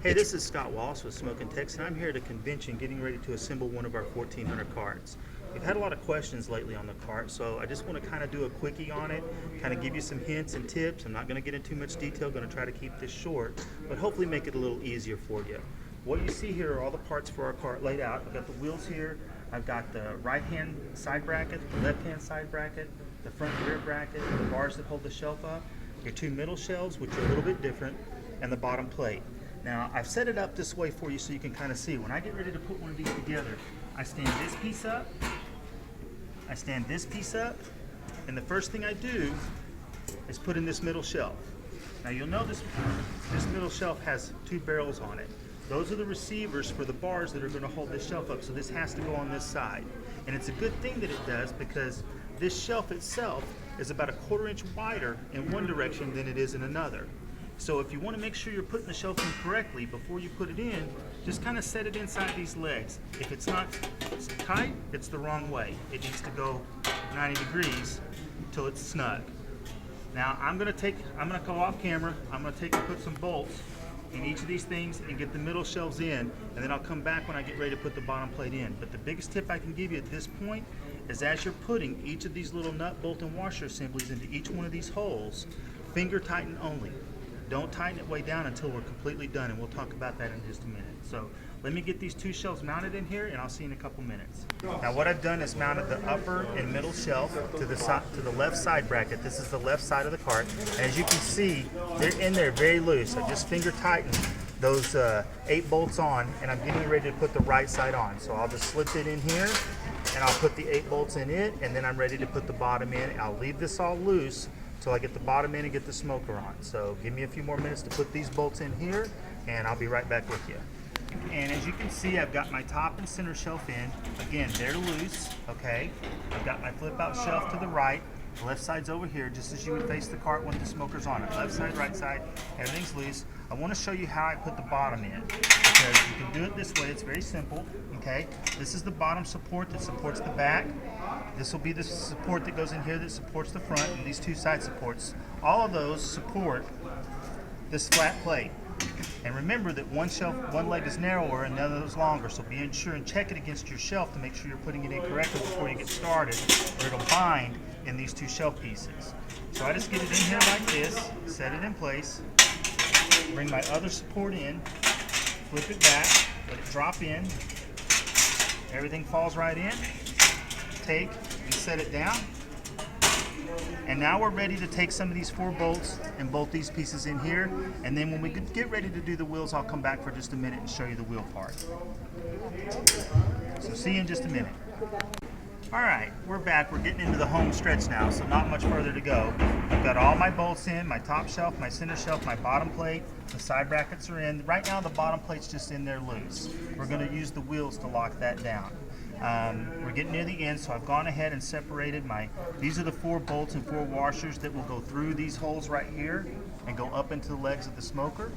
Hey, this is Scott Wallace with SmokinTex, and I'm here at a convention getting ready to assemble one of our 1400 carts. We've had a lot of questions lately on the cart, so I just want to kind of do a quickie on it, kind of give you some hints and tips. I'm not going to get into too much detail, going to try to keep this short, but hopefully make it a little easier for you. What you see here are all the parts for our cart laid out. I've got the wheels here, I've got the right-hand side bracket, the left-hand side bracket, the front and rear bracket, the bars that hold the shelf up, your two middle shelves, which are a little bit different, and the bottom plate. Now, I've set it up this way for you so you can kind of see. When I get ready to put one of these together, I stand this piece up, I stand this piece up, and the first thing I do is put in this middle shelf. Now, you'll notice this middle shelf has two barrels on it. Those are the receivers for the bars that are going to hold this shelf up, so this has to go on this side. And it's a good thing that it does because this shelf itself is about a 1/4 inch wider in one direction than it is in another. So if you want to make sure you're putting the shelf in correctly before you put it in, just kind of set it inside these legs. If it's not tight, it's the wrong way. It needs to go 90 degrees until it's snug. Now I'm gonna go off camera. I'm gonna take and put some bolts in each of these things and get the middle shelves in, and then I'll come back when I get ready to put the bottom plate in. But the biggest tip I can give you at this point is as you're putting each of these little nut, bolt, and washer assemblies into each one of these holes, finger tighten only. Don't tighten it way down until we're completely done, and we'll talk about that in just a minute. So let me get these two shelves mounted in here, and I'll see you in a couple minutes. Now what I've done is mounted the upper and middle shelf to the left side bracket. This is the left side of the cart. And as you can see, they're in there very loose. I just finger tighten those 8 bolts on, and I'm getting ready to put the right side on. So I'll just slip it in here, and I'll put the 8 bolts in it, and then I'm ready to put the bottom in. I'll leave this all loose until I get the bottom in and get the smoker on. So give me a few more minutes to put these bolts in here, and I'll be right back with you. And as you can see, I've got my top and center shelf in. Again, they're loose, okay? I've got my flip out shelf to the right. The left side's over here, just as you would face the cart when the smoker's on it. Left side, right side, everything's loose. I want to show you how I put the bottom in, because you can do it this way. It's very simple, okay? This is the bottom support that supports the back. This will be the support that goes in here that supports the front, and these two side supports. All of those support this flat plate. And remember that one leg is narrower and the other is longer, so be sure and check it against your shelf to make sure you're putting it in correctly before you get started, or it'll bind in these two shelf pieces. So I just get it in here like this, set it in place, bring my other support in, flip it back, let it drop in, everything falls right in, take and set it down. And now we're ready to take some of these 4 bolts and bolt these pieces in here, and then when we get ready to do the wheels, I'll come back for just a minute and show you the wheel part. So see you in just a minute. Alright, we're back. We're getting into the home stretch now, so not much further to go. I've got all my bolts in, my top shelf, my center shelf, my bottom plate, the side brackets are in. Right now the bottom plate's just in there loose. We're going to use the wheels to lock that down. We're getting near the end, so I've gone ahead and separated these are the 4 bolts and 4 washers that will go through these holes right here and go up into the legs of the smoker.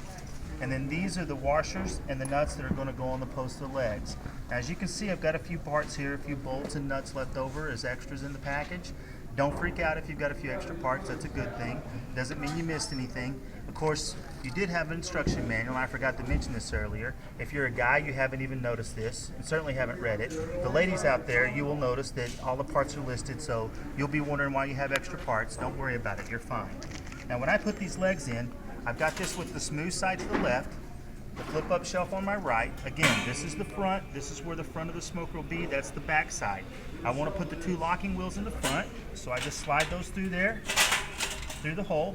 And then these are the washers and the nuts that are going to go on the post of the legs. Now, as you can see, I've got a few parts here, a few bolts and nuts left over as extras in the package. Don't freak out if you've got a few extra parts. That's a good thing. Doesn't mean you missed anything. Of course, you did have an instruction manual. I forgot to mention this earlier. If you're a guy, you haven't even noticed this, and certainly haven't read it. The ladies out there, you will notice that all the parts are listed, so you'll be wondering why you have extra parts. Don't worry about it. You're fine. Now, when I put these legs in, I've got this with the smooth side to the left, the flip-up shelf on my right. Again, this is the front. This is where the front of the smoker will be. That's the back side. I want to put the 2 locking wheels in the front, so I just slide those through there, through the hole.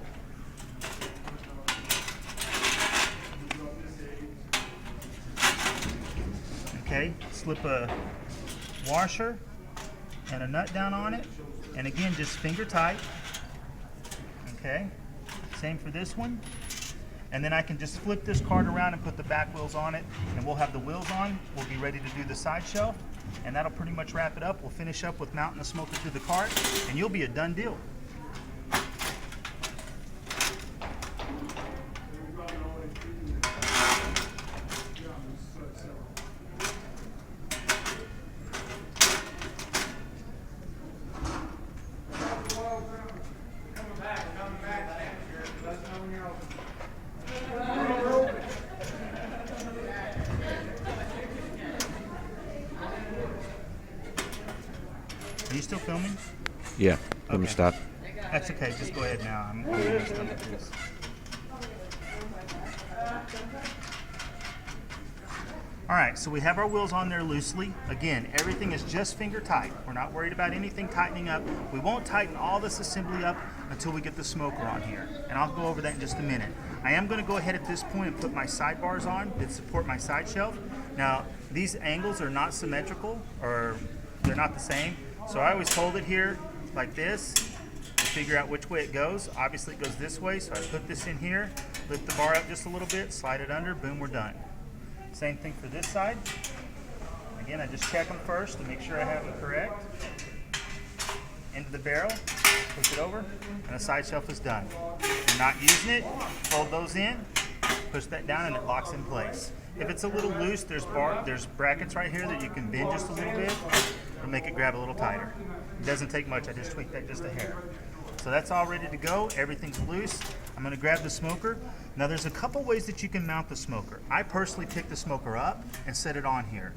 Okay, slip a washer and a nut down on it, and again, just finger tight. Okay, same for this one. And then I can just flip this cart around and put the back wheels on it, and we'll have the wheels on. We'll be ready to do the side shelf, and that'll pretty much wrap it up. We'll finish up with mounting the smoker to the cart, and you'll be a done deal. you still filming? Yeah, let me Okay. stop. That's okay. Just go ahead now. I'm almost done with this. All right, so we have our wheels on there loosely. Again, everything is just finger tight. We're not worried about anything tightening up. We won't tighten all this assembly up until we get the smoker on here. And I'll go over that in just a minute. I am gonna go ahead at this point and put my sidebars on that support my side shelf. Now, these angles are not symmetrical, or they're not the same. So I always hold it here like this to figure out which way it goes. Obviously it goes this way, so I put this in here, lift the bar up just a little bit, slide it under, boom, we're done. Same thing for this side. Again, I just check them first to make sure I have them correct. Into the barrel, push it over, and the side shelf is done. If you're not using it, fold those in, push that down, and it locks in place. If it's a little loose, there's brackets right here that you can bend just a little bit to make it grab a little tighter. It doesn't take much, I just tweak that just a hair. So that's all ready to go, everything's loose. I'm gonna grab the smoker. Now there's a couple ways that you can mount the smoker. I personally pick the smoker up and set it on here.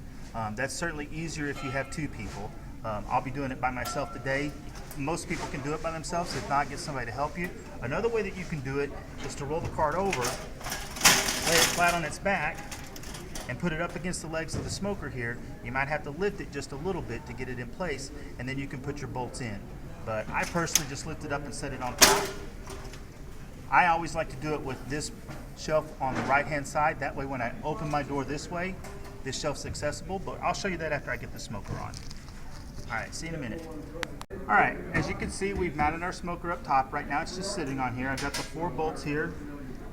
That's certainly easier if you have two people. I'll be doing it by myself today. Most people can do it by themselves. If not, get somebody to help you. Another way that you can do it is to roll the cart over, lay it flat on its back, and put it up against the legs of the smoker here. You might have to lift it just a little bit to get it in place, and then you can put your bolts in. But I personally just lift it up and set it on top. I always like to do it with this shelf on the right-hand side. That way when I open my door this way, this shelf's accessible, but I'll show you that after I get the smoker on. All right, see you in a minute. All right, as you can see, we've mounted our smoker up top. Right now it's just sitting on here. I've got the 4 bolts here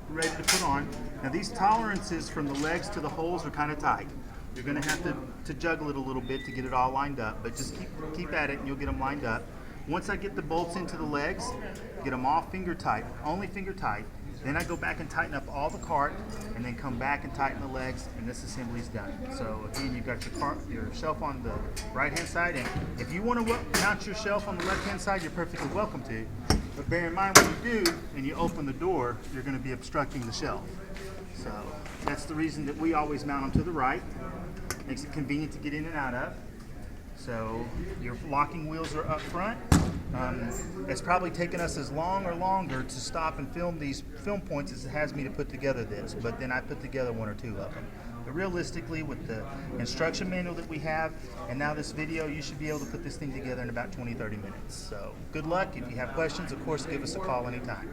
ready to put on. Now these tolerances from the legs to the holes are kind of tight. You're gonna have to juggle it a little bit to get it all lined up, but just keep at it and you'll get them lined up. Once I get the bolts into the legs, get them all finger tight, only finger tight, then I go back and tighten up all the cart and then come back and tighten the legs, and this assembly's done. So again, you've got your shelf on the right-hand side, and if you want to mount your shelf on the left-hand side, you're perfectly welcome to. But bear in mind when you do and you open the door, you're going to be obstructing the shelf. So that's the reason that we always mount them to the right. Makes it convenient to get in and out of. So your locking wheels are up front. It's probably taken us as long or longer to stop and film these film points as it has me to put together this, but then I put together 1 or 2 of them. But realistically, with the instruction manual that we have and now this video, you should be able to put this thing together in about 20-30 minutes. So good luck. If you have questions, of course, give us a call anytime.